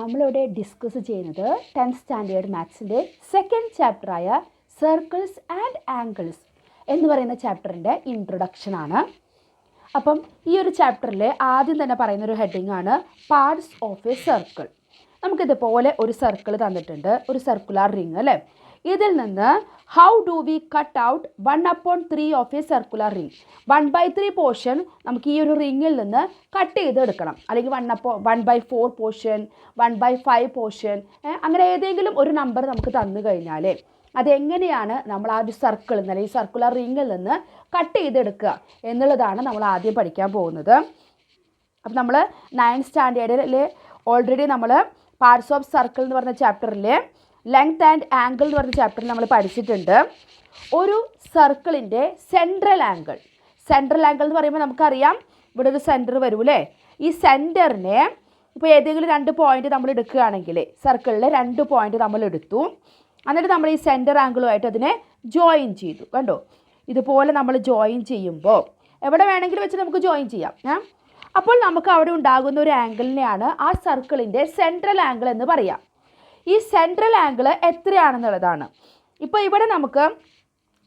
നമ്മളിവിടെ ഡിസ്കസ് ചെയ്യുന്നത് 10th standard മാത്സിൻ്റെ സെക്കൻഡ് ചാപ്റ്ററായ സർക്കിൾസ് ആൻഡ് ആംഗിൾസ് എന്ന് പറയുന്ന ചാപ്റ്ററിൻ്റെ ഇൻട്രൊഡക്ഷനാണ്. അപ്പം ഈ ഒരു ചാപ്റ്ററിൽ ആദ്യം തന്നെ പറയുന്നൊരു ഹെഡിങ് ആണ് പാർട്സ് ഓഫ് എ സർക്കിൾ. നമുക്കിതുപോലെ ഒരു സർക്കിൾ തന്നിട്ടുണ്ട്, ഒരു സർക്കുലർ റിങ് അല്ലേ. ഇതിൽ നിന്ന് how do we cut out 1/3 of A circular ring, 1/3 portion നമുക്ക് ഈ ഒരു റിങ്ങിൽ നിന്ന് കട്ട് ചെയ്തെടുക്കണം. അല്ലെങ്കിൽ 1/4 പോർഷൻ, 1/5 പോർഷൻ, അങ്ങനെ ഏതെങ്കിലും ഒരു നമ്പർ നമുക്ക് തന്നു കഴിഞ്ഞാൽ അതെങ്ങനെയാണ് നമ്മൾ ആ ഒരു സർക്കിളിൽ നിന്ന് അല്ലെങ്കിൽ സർക്കുലർ റിങ്ങിൽ നിന്ന് കട്ട് ചെയ്തെടുക്കുക എന്നുള്ളതാണ് നമ്മൾ ആദ്യം പഠിക്കാൻ പോകുന്നത്. അപ്പം നമ്മൾ 9th സ്റ്റാൻഡേർഡിൽ ഓൾറെഡി നമ്മൾ പാർട്സ് ഓഫ് സർക്കിൾ എന്ന് പറഞ്ഞ ചാപ്റ്ററിൽ ലെങ്ത് ആൻഡ് ആംഗിൾ എന്ന് പറഞ്ഞ ചാപ്റ്ററിൽ നമ്മൾ പഠിച്ചിട്ടുണ്ട്. ഒരു സർക്കിളിൻ്റെ സെൻട്രൽ ആംഗിൾ എന്ന് പറയുമ്പോൾ നമുക്കറിയാം ഇവിടെ ഒരു സെൻറ്റർ വരും അല്ലേ. ഈ സെൻറ്ററിനെ ഇപ്പോൾ ഏതെങ്കിലും 2 പോയിൻ്റ് നമ്മൾ എടുക്കുകയാണെങ്കിൽ സർക്കിളിൽ 2 പോയിൻ്റ് നമ്മൾ എടുത്തു, എന്നിട്ട് നമ്മൾ ഈ സെൻറ്റർ ആംഗിളുമായിട്ട് അതിനെ ജോയിൻ ചെയ്തു. കണ്ടോ, ഇതുപോലെ നമ്മൾ ജോയിൻ ചെയ്യുമ്പോൾ എവിടെ വേണമെങ്കിലും വെച്ച് നമുക്ക് ജോയിൻ ചെയ്യാം. അപ്പോൾ നമുക്ക് അവിടെ ഉണ്ടാകുന്ന ഒരു ആംഗിളിനെയാണ് ആ സർക്കിളിൻ്റെ സെൻട്രൽ ആംഗിൾ എന്ന് പറയാം. ഈ സെൻട്രൽ ആംഗിൾ എത്രയാണെന്നുള്ളതാണ്. ഇപ്പോൾ ഇവിടെ നമുക്ക്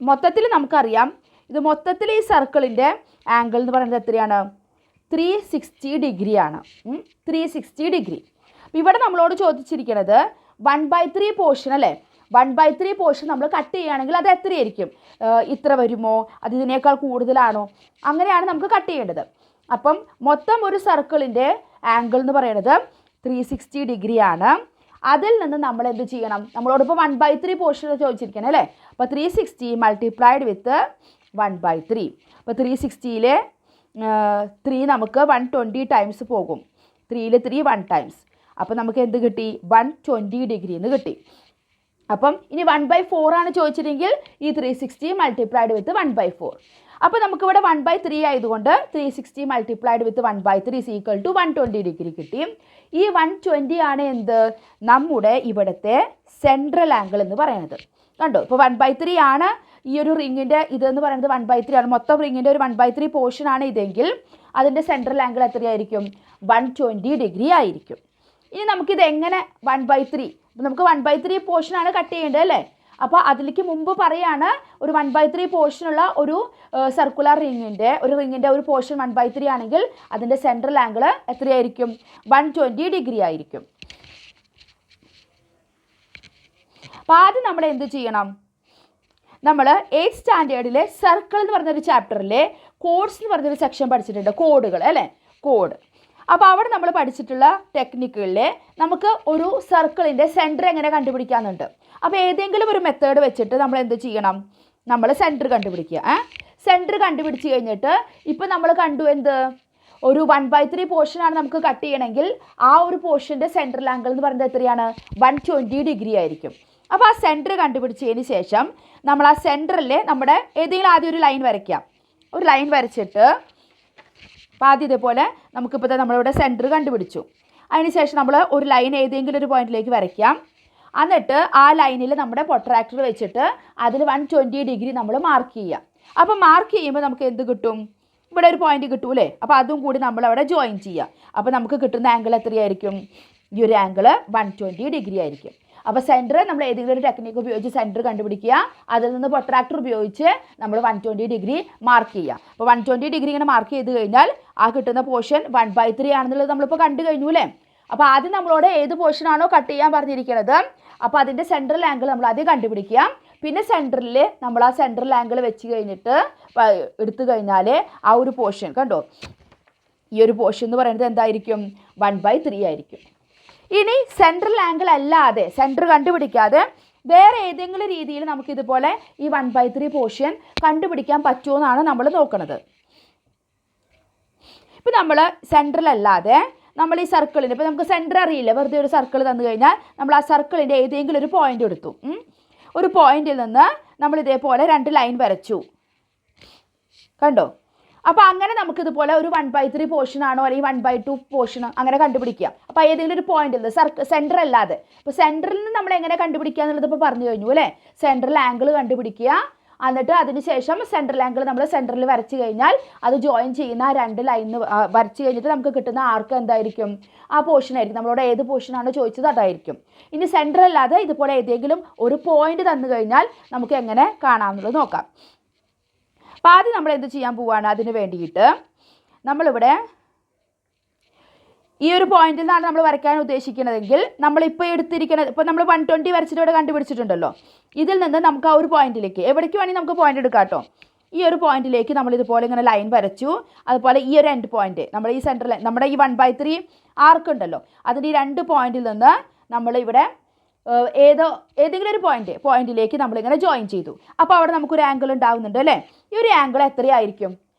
മൊത്തത്തിൽ നമുക്കറിയാം, ഇത് മൊത്തത്തിൽ ഈ സർക്കിളിൻ്റെ ആംഗിൾ എന്ന് പറയുന്നത് എത്രയാണ്? 360 ഡിഗ്രിയാണ്. 360 ഡിഗ്രി. ഇവിടെ നമ്മളോട് ചോദിച്ചിരിക്കുന്നത് 1/3 പോർഷൻ അല്ലേ. 1/3 പോർഷൻ നമ്മൾ കട്ട് ചെയ്യുകയാണെങ്കിൽ അത് എത്രയായിരിക്കും? ഇത്ര വരുമോ, അത് ഇതിനേക്കാൾ കൂടുതലാണോ? അങ്ങനെയാണ് നമുക്ക് കട്ട് ചെയ്യേണ്ടത്. അപ്പം മൊത്തം ഒരു സർക്കിളിൻ്റെ ആംഗിൾ എന്ന് പറയുന്നത് 360 ഡിഗ്രിയാണ്. അതിൽ നിന്ന് നമ്മൾ എന്ത് ചെയ്യണം? നമ്മളോടിപ്പോൾ 1/3 പോർഷൻ ചോദിച്ചിരിക്കണം അല്ലേ. അപ്പോൾ 360 മൾട്ടിപ്ലൈഡ് വിത്ത് 1/3. അപ്പോൾ 360ൽ 3 നമുക്ക് 120 ടൈംസ് പോകും. 3ൽ 3 1 ടൈംസ്. അപ്പോൾ നമുക്ക് എന്ത് കിട്ടി? 120 ഡിഗ്രി എന്ന് കിട്ടി. അപ്പം ഇനി 1/4 ആണ് ചോദിച്ചിട്ടെങ്കിൽ ഈ 360 മൾട്ടിപ്ലൈഡ് വിത്ത് 1/4. അപ്പോൾ നമുക്കിവിടെ 1/3 ആയതുകൊണ്ട് 360 multiplied with 1/3 is equal to 120 degree കിട്ടി. ഈ 120 ആണ് എന്ത്? നമ്മുടെ ഇവിടുത്തെ സെൻട്രൽ ആംഗിൾ എന്ന് പറയുന്നത്. കണ്ടോ, ഇപ്പോൾ 1/3 ആണ് ഈ ഒരു റിങ്ങിൻ്റെ ഇതെന്ന് പറയുന്നത്. 1/3 ആണ് മൊത്തം റിങ്ങിൻ്റെ ഒരു 1/3 പോർഷൻ ആണ് ഇതെങ്കിൽ അതിൻ്റെ സെൻട്രൽ ആംഗിൾ എത്രയായിരിക്കും? 120 ഡിഗ്രി ആയിരിക്കും. ഇനി നമുക്കിത് എങ്ങനെ 1/3, നമുക്ക് 1/3 പോർഷനാണ് കട്ട് ചെയ്യേണ്ടത് അല്ലേ. അപ്പോൾ അതിലേക്ക് മുമ്പ് പറയാണ് ഒരു 1/3 പോർഷനുള്ള ഒരു സർക്കുലർ റിങ്ങിൻ്റെ ഒരു പോർഷൻ 1/3 ആണെങ്കിൽ അതിൻ്റെ സെൻട്രൽ ആംഗിൾ എത്രയായിരിക്കും? 120 ഡിഗ്രി ആയിരിക്കും. അപ്പോൾ ആദ്യം നമ്മൾ എന്ത് ചെയ്യണം? നമ്മൾ 8th സ്റ്റാൻഡേർഡിലെ സർക്കിൾ എന്ന് പറഞ്ഞൊരു ചാപ്റ്ററിലെ കോഡ്സ് എന്ന് പറഞ്ഞൊരു സെക്ഷൻ പഠിച്ചിട്ടുണ്ട്, കോഡുകൾ അല്ലേ, കോഡ്. അപ്പോൾ അവിടെ നമ്മൾ പഠിച്ചിട്ടുള്ള ടെക്നിക്കുകളിൽ നമുക്ക് ഒരു സർക്കിളിൻ്റെ സെൻറ്റർ എങ്ങനെ കണ്ടുപിടിക്കാമെന്നുണ്ട്. അപ്പോൾ ഏതെങ്കിലും ഒരു മെത്തേഡ് വെച്ചിട്ട് നമ്മൾ എന്ത് ചെയ്യണം? നമ്മൾ സെൻറ്റർ കണ്ടുപിടിക്കുക. സെൻറ്റർ കണ്ടുപിടിച്ച് കഴിഞ്ഞിട്ട് ഇപ്പോൾ നമ്മൾ കണ്ടു എന്ത്? ഒരു 1/3 പോർഷനാണ് നമുക്ക് കട്ട് ചെയ്യണമെങ്കിൽ ആ ഒരു പോർഷൻ്റെ സെൻട്രൽ ആംഗിൾ എന്ന് പറയുന്നത് എത്രയാണ്? 120 ഡിഗ്രി ആയിരിക്കും. അപ്പോൾ ആ സെൻറ്റർ കണ്ടുപിടിച്ചതിന് ശേഷം നമ്മൾ ആ സെൻറ്ററിൽ നമ്മുടെ ഏതെങ്കിലും ആദ്യം ഒരു ലൈൻ വരയ്ക്കാം. ഒരു ലൈൻ വരച്ചിട്ട് അപ്പോൾ ആദ്യം ഇതേപോലെ നമുക്കിപ്പോൾ നമ്മളിവിടെ സെൻറ്റർ കണ്ടുപിടിച്ചു. അതിനുശേഷം നമ്മൾ ഒരു ലൈൻ ഏതെങ്കിലും ഒരു പോയിന്റിലേക്ക് വരയ്ക്കാം. എന്നിട്ട് ആ ലൈനിൽ നമ്മുടെ പ്രൊട്രാക്ടർ വെച്ചിട്ട് അതിൽ 120 ഡിഗ്രി നമ്മൾ മാർക്ക് ചെയ്യുക. അപ്പോൾ മാർക്ക് ചെയ്യുമ്പോൾ നമുക്ക് എന്ത് കിട്ടും? ഇവിടെ ഒരു പോയിന്റ് കിട്ടൂലേ. അപ്പോൾ അതും കൂടി നമ്മൾ അവിടെ ജോയിൻ ചെയ്യുക. അപ്പോൾ നമുക്ക് കിട്ടുന്ന ആംഗിൾ എത്രയായിരിക്കും? ഈ ഒരു ആംഗിൾ 120 ഡിഗ്രി ആയിരിക്കും. അപ്പോൾ സെൻറ്റർ നമ്മൾ ഏതെങ്കിലും ഒരു ടെക്നിക്ക് ഉപയോഗിച്ച് സെൻറ്റർ കണ്ടുപിടിക്കുക. അതിൽ നിന്ന് പ്രൊട്രാക്ടർ ഉപയോഗിച്ച് നമ്മൾ 120 ഡിഗ്രി മാർക്ക് ചെയ്യുക. അപ്പോൾ 120 ഡിഗ്രി ഇങ്ങനെ മാർക്ക് ചെയ്ത് കഴിഞ്ഞാൽ ആ കിട്ടുന്ന പോർഷൻ 1/3 ആണെന്നുള്ളത് നമ്മളിപ്പോൾ കണ്ടു കഴിഞ്ഞു അല്ലേ. അപ്പോൾ ആദ്യം നമ്മളോട് ഏത് പോർഷനാണോ കട്ട് ചെയ്യാൻ പറഞ്ഞിരിക്കുന്നത് അപ്പോൾ അതിൻ്റെ സെൻട്രൽ ആംഗിൾ നമ്മൾ ആദ്യം കണ്ടുപിടിക്കുക. പിന്നെ സെൻറ്ററിൽ നമ്മൾ ആ സെൻട്രൽ ആംഗിൾ വെച്ച് കഴിഞ്ഞിട്ട് എടുത്തു കഴിഞ്ഞാൽ ആ ഒരു പോർഷൻ കണ്ടോ, ഈ ഒരു പോർഷൻ എന്ന് പറയുന്നത് എന്തായിരിക്കും? 1/3 ആയിരിക്കും. ഇനി സെൻട്രൽ ആംഗിൾ അല്ലാതെ സെൻറ്റർ കണ്ടുപിടിക്കാതെ വേറെ ഏതെങ്കിലും രീതിയിൽ നമുക്കിതുപോലെ ഈ 1/3 പോർഷൻ കണ്ടുപിടിക്കാൻ പറ്റുമോ എന്നാണ് നമ്മൾ നോക്കുന്നത്. ഇപ്പോൾ നമ്മൾ സെൻട്രൽ അല്ലാതെ നമ്മൾ ഈ സർക്കിളിന് ഇപ്പോൾ നമുക്ക് സെൻറ്റർ അറിയില്ല, വെറുതെ ഒരു സർക്കിൾ തന്നു കഴിഞ്ഞാൽ നമ്മൾ ആ സർക്കിളിൻ്റെ ഏതെങ്കിലും ഒരു പോയിൻ്റ് എടുത്തു. ഒരു പോയിന്റിൽ നിന്ന് നമ്മൾ ഇതേപോലെ 2 ലൈൻ വരച്ചു. കണ്ടോ, അപ്പോൾ അങ്ങനെ നമുക്കിതുപോലെ ഒരു 1/3 പോർഷനാണോ അല്ലെങ്കിൽ 1/2 പോർഷൻ അങ്ങനെ കണ്ടുപിടിക്കുക. അപ്പോൾ ഏതെങ്കിലും ഒരു പോയിന്റിൽ നിന്ന് സെൻറ്റർ അല്ലാതെ ഇപ്പോൾ സെൻറ്ററിൽ നിന്ന് നമ്മൾ എങ്ങനെ കണ്ടുപിടിക്കുക എന്നുള്ളത് ഇപ്പോൾ പറഞ്ഞു കഴിഞ്ഞു അല്ലേ. സെൻട്രൽ ആംഗിൾ കണ്ടുപിടിക്കുക, എന്നിട്ട് അതിനുശേഷം സെൻട്രൽ ആംഗിൾ നമ്മൾ സെൻറ്ററിൽ വരച്ച് കഴിഞ്ഞാൽ അത് ജോയിൻ ചെയ്യുന്ന 2 ലൈനിൽ വരച്ച് കഴിഞ്ഞിട്ട് നമുക്ക് കിട്ടുന്ന ആർക്ക് എന്തായിരിക്കും? ആ പോർഷൻ ആയിരിക്കും. നമ്മളോട് ഏത് പോർഷനാണ് ചോദിച്ചത് അതായിരിക്കും. ഇനി സെൻറ്റർ അല്ലാതെ ഇതുപോലെ ഏതെങ്കിലും ഒരു പോയിന്റ് തന്നു കഴിഞ്ഞാൽ നമുക്ക് എങ്ങനെ കാണാമെന്നുള്ളത് നോക്കാം. അപ്പോൾ ആദ്യം നമ്മൾ എന്ത് ചെയ്യാൻ പോവുകയാണ്? അതിന് വേണ്ടിയിട്ട് നമ്മളിവിടെ ഈ ഒരു പോയിന്റിൽ നിന്നാണ് നമ്മൾ വരയ്ക്കാൻ ഉദ്ദേശിക്കുന്നതെങ്കിൽ നമ്മളിപ്പോൾ എടുത്തിരിക്കുന്നത്, ഇപ്പോൾ നമ്മൾ 120 വരച്ചിട്ട് ഇവിടെ കണ്ടുപിടിച്ചിട്ടുണ്ടല്ലോ, ഇതിൽ നിന്ന് നമുക്ക് ആ ഒരു പോയിന്റിലേക്ക് എവിടേക്ക് വേണമെങ്കിൽ നമുക്ക് പോയിന്റ് എടുക്കാം കേട്ടോ. ഈ ഒരു പോയിന്റിലേക്ക് നമ്മൾ ഇതുപോലെ ഇങ്ങനെ ലൈൻ വരച്ചു. അതുപോലെ ഈ ഒരു എൻഡ് പോയിന്റ് നമ്മൾ ഈ സെൻറ്ററിൽ നമ്മുടെ ഈ 1/3 ആർക്ക് ഉണ്ടല്ലോ, അതിൻ്റെ ഈ 2 പോയിന്റിൽ നിന്ന് നമ്മളിവിടെ ഏതെങ്കിലും ഒരു പോയിന്റിലേക്ക് നമ്മളിങ്ങനെ ജോയിൻ ചെയ്തു. അപ്പോൾ അവിടെ നമുക്കൊരു ആംഗിൾ ഉണ്ടാകുന്നുണ്ട് അല്ലേ? ഈ ഒരു ആംഗിൾ എത്രയായിരിക്കും?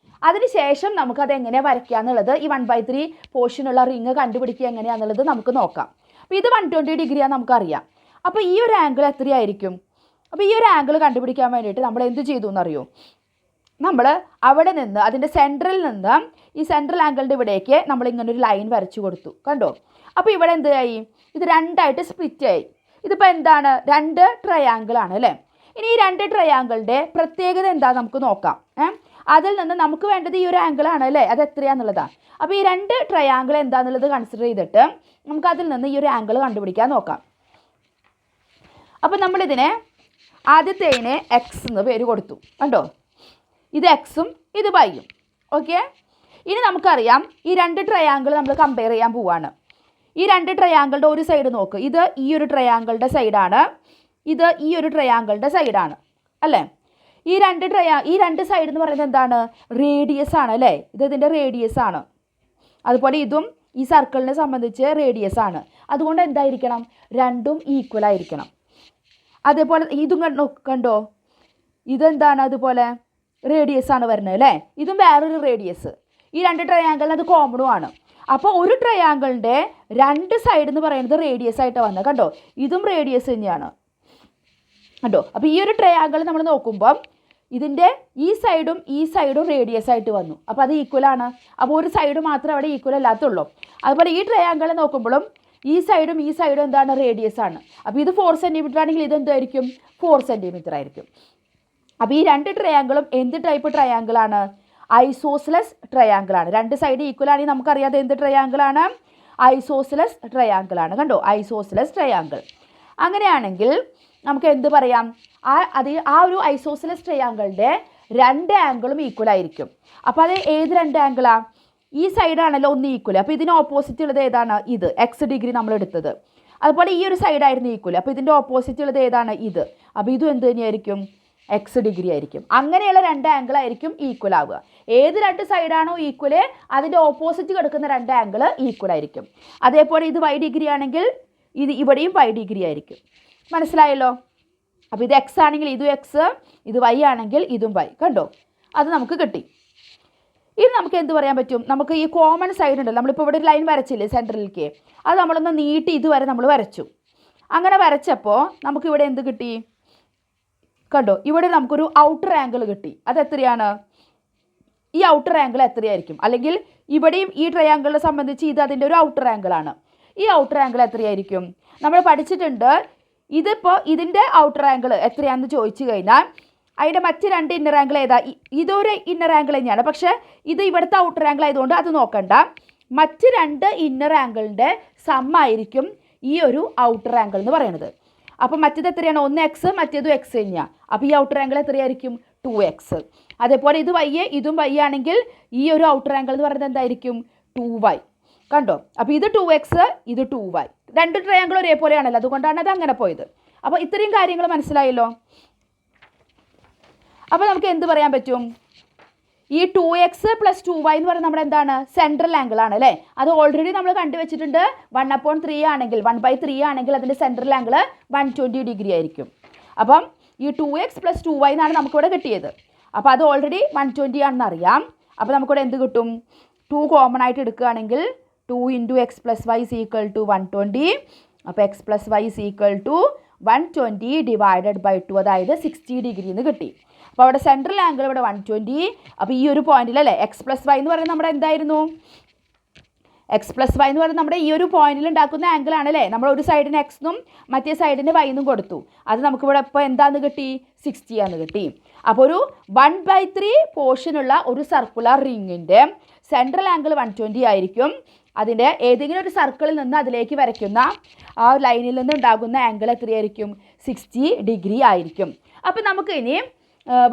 അതിനുശേഷം നമുക്കത് എങ്ങനെയാണ് വരയ്ക്കുക എന്നുള്ളത്, ഈ 1/3 പോർഷനുള്ള റിങ് കണ്ടുപിടിക്കുക എങ്ങനെയാണെന്നുള്ളത് നമുക്ക് നോക്കാം. അപ്പോൾ ഇത് 120 ഡിഗ്രിയാണ് നമുക്കറിയാം. അപ്പോൾ ഈ ഒരു ആംഗിൾ എത്രയായിരിക്കും? അപ്പോൾ ഈ ഒരു ആംഗിൾ കണ്ടുപിടിക്കാൻ വേണ്ടിയിട്ട് നമ്മൾ എന്ത് ചെയ്തു എന്നറിയോ? നമ്മൾ അവിടെ നിന്ന് അതിൻ്റെ സെൻറ്ററിൽ നിന്ന് ഈ സെൻട്രൽ ആംഗിളിൻ്റെ ഇവിടേക്ക് നമ്മൾ ഇങ്ങനെ ഒരു ലൈൻ വരച്ചു കൊടുത്തു. കണ്ടോ? അപ്പോൾ ഇവിടെ എന്തായി? ഇത് 2ആയിട്ട് സ്പ്ലിറ്റ് ആയി. ഇതിപ്പോൾ എന്താണ്? 2 ട്രയാങ്കിൾ ആണ് അല്ലേ? ഇനി ഈ 2 ട്രയാങ്കിളിൻ്റെ പ്രത്യേകത എന്താ നമുക്ക് നോക്കാം. അതിൽ നിന്ന് നമുക്ക് വേണ്ടത് ഈ ഒരു ആംഗിൾ ആണ് അല്ലേ? അത് എത്രയാണെന്നുള്ളതാണ്. അപ്പോൾ ഈ 2 ട്രയാങ്കിൾ എന്താണെന്നുള്ളത് കൺസിഡർ ചെയ്തിട്ട് നമുക്ക് അതിൽ നിന്ന് ഈ ഒരു ആംഗിൾ കണ്ടുപിടിക്കാൻ നോക്കാം. അപ്പോൾ നമ്മളിതിനെ ആദ്യത്തേതിനെ എക്സ് എന്ന് പേര് കൊടുത്തു. കണ്ടോ? ഇത് എക്സും ഇത് വൈയും. ഓക്കെ, ഇനി നമുക്കറിയാം ഈ 2 ട്രയാങ്കിൾ നമ്മൾ കമ്പയർ ചെയ്യാൻ പോവാണ്. ഈ 2 ട്രയാങ്കിളുടെ ഒരു സൈഡ് നോക്ക്. ഇത് ഈ ഒരു ട്രയാങ്കിളുടെ സൈഡാണ്, ഇത് ഈ ഒരു ട്രയാങ്കിളുടെ സൈഡാണ് അല്ലേ? ഈ 2 സൈഡ് എന്ന് പറയുന്നത് എന്താണ്? റേഡിയസ് ആണ് അല്ലേ? ഇത് ഇതിൻ്റെ റേഡിയസ് ആണ്. അതുപോലെ ഇതും ഈ സർക്കിളിനെ സംബന്ധിച്ച് റേഡിയസ് ആണ്. അതുകൊണ്ട് എന്തായിരിക്കണം? രണ്ടും ഈക്വൽ ആയിരിക്കണം. അതേപോലെ ഇതും കണ്ടോ? ഇതെന്താണ്? അതുപോലെ റേഡിയസ് ആണ് വരുന്നത് അല്ലേ? ഇതും വേറൊരു റേഡിയസ്. ഈ 2 ട്രയാങ്കിളിന് അത് കോമണും ആണ്. അപ്പോൾ ഒരു ട്രയാങ്കിളിൻ്റെ 2 സൈഡ് എന്ന് പറയുന്നത് റേഡിയസ് ആയിട്ട് വന്നത്. കണ്ടോ? ഇതും റേഡിയസ് തന്നെയാണ്. കണ്ടോ? അപ്പോൾ ഈ ഒരു ട്രയാങ്കിൾ നമ്മൾ നോക്കുമ്പം ഇതിൻ്റെ ഈ സൈഡും റേഡിയസ് ആയിട്ട് വന്നു. അപ്പോൾ അത് ഈക്വൽ ആണ്. അപ്പോൾ ഒരു സൈഡ് മാത്രമേ അവിടെ ഈക്വൽ അല്ലാത്തുള്ളൂ. അതുപോലെ ഈ ട്രയാങ്കിൾ നോക്കുമ്പോഴും ഈ സൈഡും എന്താണ്? റേഡിയസ് ആണ്. അപ്പോൾ ഇത് 4 സെൻറ്റിമീറ്റർ ആണെങ്കിൽ ഇത് എന്തായിരിക്കും? 4 സെൻറ്റിമീറ്റർ ആയിരിക്കും. അപ്പോൾ ഈ 2 ട്രയാങ്കിളും എന്ത് ടൈപ്പ് ട്രയാങ്കിളാണ്? ഐസോസിലസ് ട്രയാങ്കിളാണ്. 2 സൈഡ് ഈക്വൽ ആണെങ്കിൽ നമുക്കറിയാതെ എന്ത് ട്രയാങ്കിളാണ്? ഐസോസിലസ് ട്രയാങ്കിളാണ്. കണ്ടോ? Isosceles triangle. അങ്ങനെയാണെങ്കിൽ നമുക്ക് എന്ത് പറയാം? ആ ഒരു ഐസോസിലസ് ട്രയാങ്കിളിൻ്റെ 2 ആംഗിളും ഈക്വൽ ആയിരിക്കും. അപ്പോൾ അത് ഏത് 2 ആംഗിളാണ്? ഈ സൈഡാണല്ലോ ഒന്ന് ഈക്വൽ. അപ്പോൾ ഇതിന് ഓപ്പോസിറ്റ് ഉള്ളത് ഏതാണ്? ഇത് എക്സ് ഡിഗ്രി നമ്മൾ എടുത്തത്. അതുപോലെ ഈ ഒരു സൈഡായിരുന്നു ഈക്വൽ. അപ്പോൾ ഇതിൻ്റെ ഓപ്പോസിറ്റ് ഉള്ളത് ഏതാണ്? ഇത്. അപ്പോൾ ഇതും എന്ത് തന്നെയായിരിക്കും? എക്സ് ഡിഗ്രി ആയിരിക്കും. അങ്ങനെയുള്ള 2 ആംഗിൾ ആയിരിക്കും ഈക്വൽ ആവുക. ഏത് 2 സൈഡാണോ ഈക്വൽ അതിൻ്റെ ഓപ്പോസിറ്റ് കിടക്കുന്ന 2 ആംഗിൾ ഈക്വൽ ആയിരിക്കും. അതേപോലെ ഇത് വൈ ഡിഗ്രി ആണെങ്കിൽ ഇത് ഇവിടെയും വൈ ഡിഗ്രി ആയിരിക്കും. മനസ്സിലായല്ലോ? അപ്പോൾ ഇത് എക്സ് ആണെങ്കിൽ ഇതും എക്സ്, ഇത് വൈ ആണെങ്കിൽ ഇതും വൈ. കണ്ടോ? അത് നമുക്ക് കിട്ടി. ഇനി നമുക്ക് എന്ത് പറയാൻ പറ്റും? നമുക്ക് ഈ കോമൺ സൈഡ് ഉണ്ടല്ലോ, നമ്മളിപ്പോൾ ഇവിടെ ഒരു ലൈൻ വരച്ചില്ലേ സെൻറ്ററിലേക്ക്, അത് നമ്മളൊന്ന് നീട്ടി ഇതുവരെ നമ്മൾ വരച്ചു. അങ്ങനെ വരച്ചപ്പോൾ നമുക്കിവിടെ എന്ത് കിട്ടി? കണ്ടോ? ഇവിടെ നമുക്കൊരു ഔട്ടർ ആംഗിൾ കിട്ടി. അത് എത്രയാണ്? ഈ ഔട്ടർ ആംഗിൾ എത്രയായിരിക്കും? അല്ലെങ്കിൽ ഇവിടെയും ഈ ട്രയാങ്കിളിനെ സംബന്ധിച്ച് ഇത് അതിൻ്റെ ഒരു ഔട്ടർ ആംഗിളാണ്. ഈ ഔട്ടർ ആംഗിൾ എത്രയായിരിക്കും? നമ്മൾ പഠിച്ചിട്ടുണ്ട്. ഇതിപ്പോൾ ഇതിൻ്റെ ഔട്ടർ ആംഗിൾ എത്രയാണെന്ന് ചോദിച്ചു കഴിഞ്ഞാൽ അതിൻ്റെ മറ്റ് 2 ഇന്നർ ആംഗിൾ ഏതാ? ഇതൊരു ഇന്നർ ആംഗിൾ തന്നെയാണ്. പക്ഷേ ഇത് ഇവിടുത്തെ ഔട്ടർ ആംഗിൾ ആയതുകൊണ്ട് അത് നോക്കണ്ട. മറ്റ് 2 ഇന്നർ ആംഗിളിൻ്റെ സമ്മായിരിക്കും ഈ ഒരു ഔട്ടർ ആംഗിൾ എന്ന് പറയുന്നത്. അപ്പോൾ മറ്റേത് എത്രയാണ്? ഒന്ന് എക്സ്, മറ്റേതും എക്സ് തന്നെയാണ്. അപ്പോൾ ഈ ഔട്ടർ ആംഗിൾ എത്രയായിരിക്കും? 2x. അതേപോലെ ഇത് വൈ, ഇതും വൈ ആണെങ്കിൽ ഈ ഒരു ഔട്ടർ ആംഗിൾ എന്ന് പറയുന്നത് എന്തായിരിക്കും? 2y. കണ്ടോ? അപ്പോൾ ഇത് 2x, ഇത് 2y. 2 ട്രയാങ്കിൾ ഒരേപോലെയാണല്ലോ, അതുകൊണ്ടാണ് അത് അങ്ങനെ പോയത്. അപ്പോൾ ഇത്രയും കാര്യങ്ങൾ മനസ്സിലായല്ലോ. അപ്പോൾ നമുക്ക് എന്ത് പറയാൻ പറ്റും? ഈ 2x + 2y എന്ന് പറയുന്നത് നമ്മുടെ എന്താണ്? സെൻട്രൽ ആംഗിൾ ആണ് അല്ലേ? അത് ഓൾറെഡി നമ്മൾ കണ്ടുവച്ചിട്ടുണ്ട്. 1/3 ആണെങ്കിൽ 1/3 ആണെങ്കിൽ അതിൻ്റെ സെൻട്രൽ ആംഗിൾ 120 ഡിഗ്രി ആയിരിക്കും. അപ്പം ഈ 2x + 2y എന്നാണ് നമുക്കിവിടെ കിട്ടിയത്. അപ്പോൾ അത് ഓൾറെഡി 120 ആണെന്ന് അറിയാം. അപ്പോൾ നമുക്കിവിടെ എന്ത് കിട്ടും? 2 കോമൺ ആയിട്ട് എടുക്കുകയാണെങ്കിൽ 2 × x + y = 120. അപ്പോൾ x + y = 120 / 2, അതായത് 60 ഡിഗ്രി എന്ന് കിട്ടി. അപ്പോൾ അവിടെ സെൻട്രൽ ആംഗിൾ ഇവിടെ 120. അപ്പോൾ ഈ ഒരു പോയിന്റിൽ അല്ലേ x + y എന്ന് പറയുന്നത് നമ്മുടെ എന്തായിരുന്നു? x+y എന്ന് പറയുന്നത് നമ്മുടെ ഈ ഒരു പോയിന്റിൽ ഉണ്ടാക്കുന്ന ആംഗിൾ ആണല്ലേ. നമ്മൾ ഒരു സൈഡിന് x എന്നും മറ്റേ സൈഡിന് y എന്നും കൊടുത്തു. അത് നമുക്കിവിടെ ഇപ്പോൾ എന്താണെന്ന് കിട്ടി, 60 ആണെന്ന് കിട്ടി. അപ്പോൾ ഒരു 1/3 പോർഷനുള്ള ഒരു സർക്കുലർ റിങ്ങിൻ്റെ സെൻട്രൽ ആംഗിൾ 120 ആയിരിക്കും. അതിൻ്റെ ഏതെങ്കിലും ഒരു സർക്കിളിൽ നിന്ന് അതിലേക്ക് വരയ്ക്കുന്ന ആ ലൈനിൽ നിന്ന് ഉണ്ടാകുന്ന ആംഗിൾ എത്രയായിരിക്കും, 60 ഡിഗ്രി ആയിരിക്കും. അപ്പോൾ നമുക്ക് ഇനി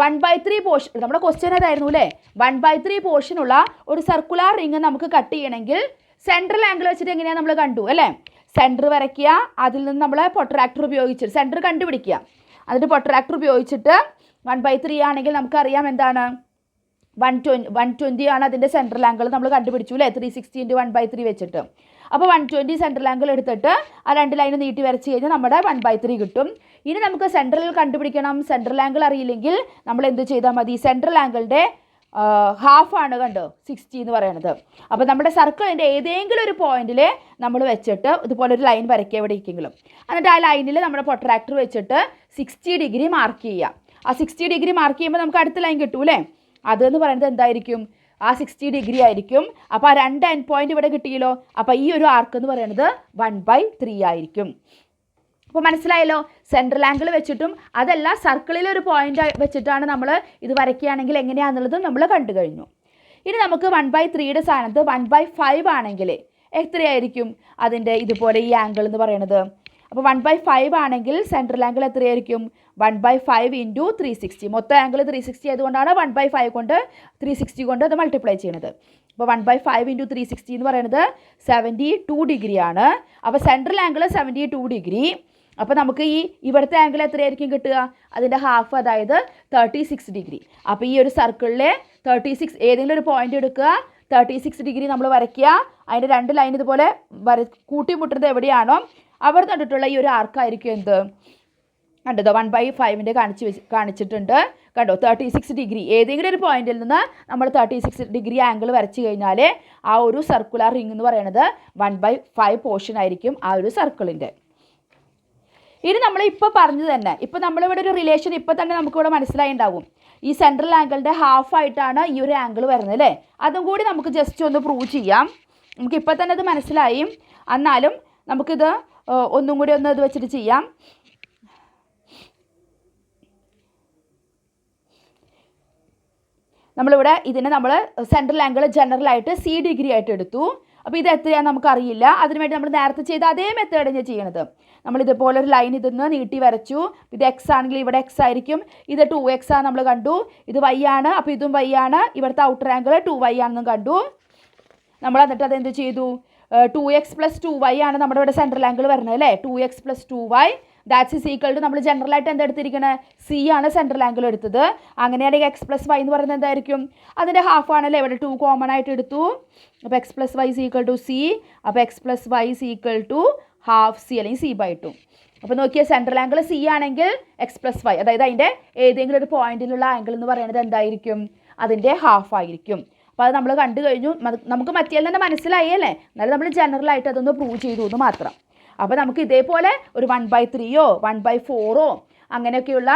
1/3 പോർഷൻ, നമ്മുടെ ക്വസ്റ്റ്യൻ അതായിരുന്നു അല്ലേ, 1/3 പോർഷനുള്ള ഒരു സർക്കുലർ റിങ് നമുക്ക് കട്ട് ചെയ്യണമെങ്കിൽ സെൻട്രൽ ആംഗിൾ വെച്ചിട്ട് എങ്ങനെയാണ് നമ്മൾ കണ്ടു അല്ലേ. സെൻറ്റർ വരയ്ക്കുക, അതിൽ നിന്ന് നമ്മൾ പൊട്ടറാക്ടർ ഉപയോഗിച്ചിട്ട് സെൻറ്റർ കണ്ടുപിടിക്കുക, എന്നിട്ട് പൊട്ടറാക്ടർ ഉപയോഗിച്ചിട്ട് 1/3 ആണെങ്കിൽ നമുക്കറിയാം എന്താണ് 120 ആണ് അതിൻ്റെ സെൻട്രൽ ആംഗിൾ നമ്മൾ കണ്ടുപിടിച്ചു അല്ലേ, 360 × 1/3 വെച്ചിട്ട്. അപ്പോൾ 120 സെൻട്രൽ ആംഗിൾ എടുത്തിട്ട് ആ 2 ലൈൻ നീട്ടി വരച്ച് കഴിഞ്ഞാൽ നമ്മുടെ 1/3 കിട്ടും. ഇനി നമുക്ക് സെൻട്രൽ കണ്ടുപിടിക്കണം. സെൻട്രൽ ആംഗിൾ അറിയില്ലെങ്കിൽ നമ്മൾ എന്ത് ചെയ്താൽ മതി, സെൻട്രൽ ആംഗിളിൻ്റെ ഹാഫാണ് കണ്ടോ 60 എന്ന് പറയുന്നത്. അപ്പോൾ നമ്മുടെ സർക്കിളിൻ്റെ ഏതെങ്കിലും ഒരു പോയിന്റിൽ നമ്മൾ വെച്ചിട്ട് ഇതുപോലെ ഒരു ലൈൻ വരയ്ക്കുക എവിടേക്കെങ്കിലും, എന്നിട്ട് ആ ലൈനിൽ നമ്മുടെ പൊട്ടറാക്ടർ വെച്ചിട്ട് 60 ഡിഗ്രി മാർക്ക് ചെയ്യുക. ആ 60 ഡിഗ്രി മാർക്ക് ചെയ്യുമ്പോൾ നമുക്ക് അടുത്ത ലൈൻ കിട്ടൂലേ, അതെന്ന് പറയുന്നത് എന്തായിരിക്കും, ആ 60 ഡിഗ്രി ആയിരിക്കും. അപ്പോൾ ആ 2 എൻഡ് പോയിന്റ് ഇവിടെ കിട്ടിയല്ലോ. അപ്പോൾ ഈ ഒരു ആർക്ക് എന്ന് പറയുന്നത് 1/3 ആയിരിക്കും. അപ്പോൾ മനസ്സിലായല്ലോ, സെൻട്രൽ ആംഗിൾ വെച്ചിട്ടും അതല്ല സർക്കിളിൽ ഒരു പോയിന്റ് വെച്ചിട്ടാണ് നമ്മൾ ഇത് വരയ്ക്കുകയാണെങ്കിൽ എങ്ങനെയാണെന്നുള്ളത് നമ്മൾ കണ്ടു കഴിഞ്ഞു. ഇനി നമുക്ക് 1/3യുടെ സ്ഥാനത്ത് 1/5 ആണെങ്കിൽ എത്രയായിരിക്കും അതിൻ്റെ ഇതുപോലെ ഈ ആംഗിൾ എന്ന് പറയുന്നത്. അപ്പോൾ 1/5 ആണെങ്കിൽ സെൻട്രൽ ആംഗിൾ എത്രയായിരിക്കും, 1/5 × 360. മൊത്തം ആംഗിൾ 360 ആയതുകൊണ്ടാണ് 1/5 കൊണ്ട് 360 കൊണ്ട് അത് മൾട്ടിപ്ലൈ ചെയ്യുന്നത്. അപ്പോൾ 1/5 × 360 എന്ന് പറയുന്നത് 72 ഡിഗ്രിയാണ്. അപ്പോൾ സെൻട്രൽ ആംഗിൾ 72 ഡിഗ്രി. അപ്പോൾ നമുക്ക് ഈ ഇവിടുത്തെ ആംഗിൾ എത്രയായിരിക്കും കിട്ടുക, അതിൻ്റെ ഹാഫ്, അതായത് 36 ഡിഗ്രി. അപ്പോൾ ഈ ഒരു സർക്കിളിൽ 36 ഏതെങ്കിലും ഒരു പോയിന്റ് എടുക്കുക, 36 ഡിഗ്രി നമ്മൾ വരയ്ക്കുക, അതിൻ്റെ 2 ലൈൻ ഇതുപോലെ കൂട്ടിമുട്ടുന്നത് എവിടെയാണോ അവിടെ കണ്ടിട്ടുള്ള ഈ ഒരു ആർക്കായിരിക്കും എന്ത് കണ്ടതോ 1/5ൻ്റെ കാണിച്ചിട്ടുണ്ട് കണ്ടോ, 36 ഡിഗ്രി. ഏതെങ്കിലും ഒരു പോയിന്റിൽ നിന്ന് നമ്മൾ 36 ഡിഗ്രി ആംഗിൾ വരച്ച് കഴിഞ്ഞാൽ ആ ഒരു സർക്കുലർ റിംഗ് എന്ന് പറയുന്നത് 1/5 പോർഷൻ ആയിരിക്കും ആ ഒരു സർക്കിളിൻ്റെ. ഇനി നമ്മൾ ഇപ്പോൾ പറഞ്ഞത് തന്നെ, ഇപ്പോൾ നമ്മളിവിടെ ഒരു റിലേഷൻ ഇപ്പോൾ തന്നെ നമുക്കിവിടെ മനസ്സിലായി ഉണ്ടാവും. ഈ സെൻട്രൽ ആംഗിളിൻ്റെ ഹാഫായിട്ടാണ് ഈ ഒരു ആംഗിൾ വരുന്നത് അല്ലേ. അതും കൂടി നമുക്ക് ജസ്റ്റ് ഒന്ന് പ്രൂവ് ചെയ്യാം. നമുക്കിപ്പോൾ തന്നെ അത് മനസ്സിലായി, എന്നാലും നമുക്കിത് ഒന്നും കൂടി ഒന്ന് ഇത് വെച്ചിട്ട് ചെയ്യാം. നമ്മളിവിടെ ഇതിനെ നമ്മൾ സെൻട്രൽ ആംഗിൾ ജനറലായിട്ട് C ഡിഗ്രി ആയിട്ട് എടുത്തു. അപ്പോൾ ഇത് എത്രയാണെന്ന് നമുക്കറിയില്ല. അതിനുവേണ്ടി നമ്മൾ നേരത്തെ ചെയ്ത അതേ മെത്തേഡ് തന്നെയാണ് ചെയ്യണത്. നമ്മളിതുപോലെ ഒരു ലൈൻ ഇതിന്ന് നീട്ടി വരച്ചു. ഇത് x ആണെങ്കിൽ ഇവിടെ x ആയിരിക്കും, ഇത് 2x ആണ് നമ്മൾ കണ്ടു, ഇത് y ആണ്, അപ്പോൾ ഇതും y ആണ്, ഇവിടുത്തെ ഔട്ടർ ആംഗിൾ 2y ആണെന്നും കണ്ടു. നമ്മൾ എന്നിട്ട് അതെന്ത് ചെയ്തു, 2x + 2y ആണ് നമ്മുടെ ഇവിടെ സെൻട്രൽ ആംഗിൾ വരുന്നത് അല്ലേ. 2x + 2y that's is equal to, നമ്മൾ ജനറലായിട്ട് എന്താ എടുത്തിരിക്കുന്നത്, C ആണ് സെൻട്രൽ ആംഗിൾ എടുത്തത്. അങ്ങനെയാണെങ്കിൽ x + y എന്ന് പറയുന്നത് എന്തായിരിക്കും, അതിൻ്റെ ഹാഫ് ആണല്ലേ, ഇവിടെ 2 കോമൺ ആയിട്ട് എടുത്തു. അപ്പോൾ x + y = C. അപ്പോൾ x + y ½ C അല്ലെങ്കിൽ C/2. അപ്പോൾ നോക്കിയാൽ സെൻട്രൽ ആംഗിൾ C ആണെങ്കിൽ x + y, അതായത് അതിൻ്റെ ഏതെങ്കിലും ഒരു പോയിന്റിലുള്ള ആംഗിൾ എന്ന് പറയുന്നത് എന്തായിരിക്കും, അതിൻ്റെ ഹാഫ് ആയിരിക്കും. അപ്പോൾ അത് നമ്മൾ കണ്ടു കഴിഞ്ഞു. നമുക്ക് മറ്റേ തന്നെ മനസ്സിലായി അല്ലേ, എന്നാലും നമ്മൾ ജനറലായിട്ട് അതൊന്ന് പ്രൂവ് ചെയ്തു എന്ന് മാത്രം. അപ്പോൾ നമുക്ക് ഇതേപോലെ ഒരു 1/3 1/4 അങ്ങനെയൊക്കെയുള്ള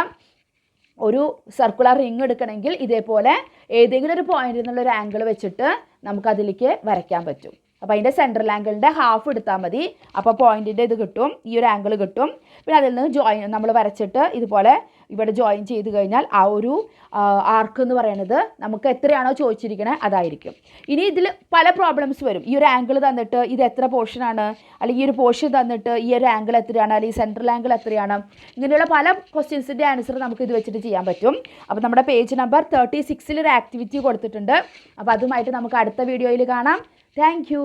ഒരു സർക്കുലർ റിങ് എടുക്കണമെങ്കിൽ ഇതേപോലെ ഏതെങ്കിലും ഒരു പോയിന്റിൽ നിന്നുള്ളൊരു ആംഗിൾ വെച്ചിട്ട് നമുക്കതിലേക്ക് വരയ്ക്കാൻ പറ്റും. അപ്പോൾ അതിൻ്റെ സെൻട്രൽ ആംഗിളിൻ്റെ ഹാഫ് എടുത്താൽ മതി. അപ്പോൾ പോയിന്റിൻ്റെ ഇത് കിട്ടും, ഈ ഒരു ആംഗിൾ കിട്ടും. പിന്നെ അതിൽ നിന്ന് ജോയിൻ നമ്മൾ വരച്ചിട്ട് ഇതുപോലെ ഇവിടെ ജോയിൻ ചെയ്ത് കഴിഞ്ഞാൽ ആ ഒരു ആർക്ക് എന്ന് പറയുന്നത് നമുക്ക് എത്രയാണോ ചോദിച്ചിരിക്കുന്നത് അതായിരിക്കും. ഇനി ഇതിൽ പല പ്രോബ്ലംസ് വരും. ഈ ഒരു ആംഗിൾ തന്നിട്ട് ഇത് എത്ര പോർഷനാണ്, അല്ലെങ്കിൽ ഈ ഒരു പോർഷൻ തന്നിട്ട് ഈ ഒരു ആംഗിൾ എത്രയാണ്, അല്ലെങ്കിൽ സെൻട്രൽ ആംഗിൾ എത്രയാണ്, ഇങ്ങനെയുള്ള പല ക്വസ്റ്റ്യൻസിൻ്റെ ആൻസർ നമുക്ക് ഇത് വെച്ചിട്ട് ചെയ്യാൻ പറ്റും. അപ്പോൾ നമ്മുടെ പേജ് നമ്പർ 36 ഒരു ആക്ടിവിറ്റി കൊടുത്തിട്ടുണ്ട്. അപ്പോൾ അതുമായിട്ട് നമുക്ക് അടുത്ത വീഡിയോയിൽ കാണാം. Thank you.